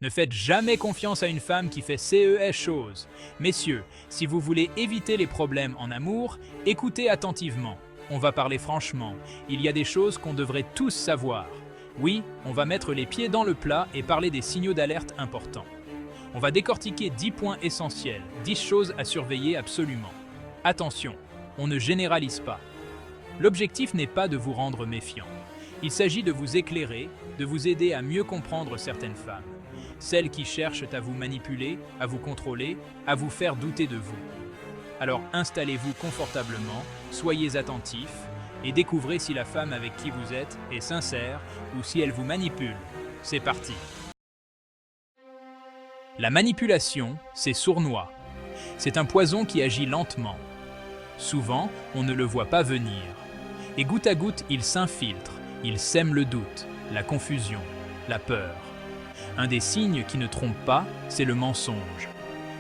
Ne faites jamais confiance à une femme qui fait ces choses. Messieurs, si vous voulez éviter les problèmes en amour, écoutez attentivement. On va parler franchement. Il y a des choses qu'on devrait tous savoir. Oui, on va mettre les pieds dans le plat et parler des signaux d'alerte importants. On va décortiquer 10 points essentiels, 10 choses à surveiller absolument. Attention, on ne généralise pas. L'objectif n'est pas de vous rendre méfiant. Il s'agit de vous éclairer, de vous aider à mieux comprendre certaines femmes. Celles qui cherchent à vous manipuler, à vous contrôler, à vous faire douter de vous. Alors installez-vous confortablement, soyez attentifs et découvrez si la femme avec qui vous êtes est sincère ou si elle vous manipule. C'est parti. La manipulation, c'est sournois. C'est un poison qui agit lentement. Souvent, on ne le voit pas venir. Et goutte à goutte, il s'infiltre, il sème le doute, la confusion, la peur. Un des signes qui ne trompe pas, c'est le mensonge.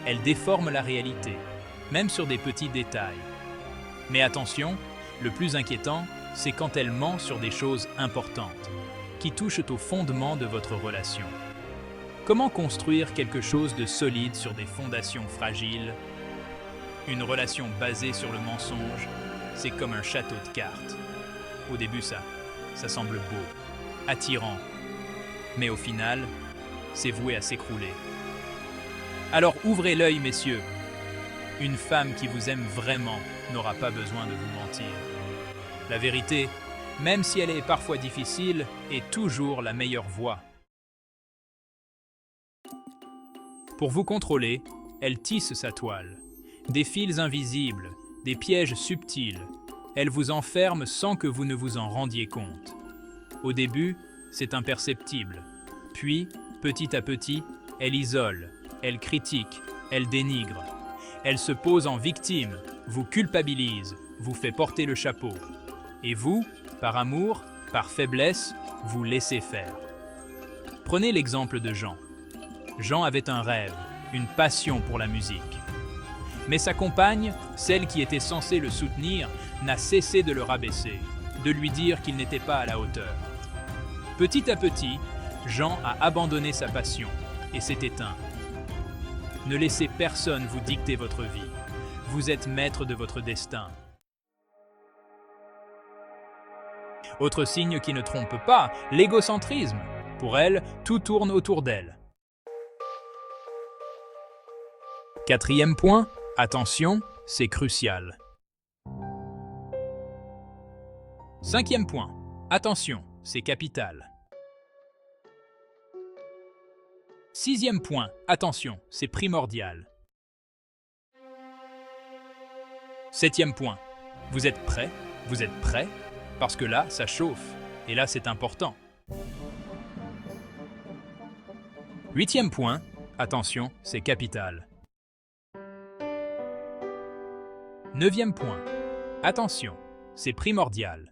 Elle déforme la réalité, même sur des petits détails. Mais attention, le plus inquiétant, c'est quand elle ment sur des choses importantes, qui touchent au fondement de votre relation. Comment construire quelque chose de solide sur des fondations fragiles? Une relation basée sur le mensonge, c'est comme un château de cartes. Au début, ça semble beau, attirant, mais au final, c'est voué à s'écrouler. Alors ouvrez l'œil, messieurs. Une femme qui vous aime vraiment n'aura pas besoin de vous mentir. La vérité, même si elle est parfois difficile, est toujours la meilleure voie. Pour vous contrôler, elle tisse sa toile. Des fils invisibles, des pièges subtils. Elle vous enferme sans que vous ne vous en rendiez compte. Au début, c'est imperceptible. Puis, petit à petit, elle isole, elle critique, elle dénigre. Elle se pose en victime, vous culpabilise, vous fait porter le chapeau. Et vous, par amour, par faiblesse, vous laissez faire. Prenez l'exemple de Jean. Jean avait un rêve, une passion pour la musique. Mais sa compagne, celle qui était censée le soutenir, n'a cessé de le rabaisser, de lui dire qu'il n'était pas à la hauteur. Petit à petit, Jean a abandonné sa passion et s'est éteint. Ne laissez personne vous dicter votre vie. Vous êtes maître de votre destin. Autre signe qui ne trompe pas, l'égocentrisme. Pour elle, tout tourne autour d'elle. Quatrième point, attention, c'est crucial. Cinquième point, attention, c'est capital. Sixième point, attention, c'est primordial. Septième point, vous êtes prêts? Vous êtes prêts? Parce que là, ça chauffe, et là, c'est important. Huitième point, attention, c'est capital. Neuvième point, attention, c'est primordial.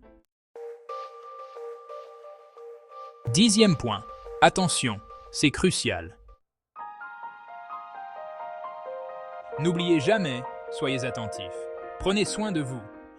Dixième point, attention, c'est crucial. N'oubliez jamais, soyez attentifs. Prenez soin de vous.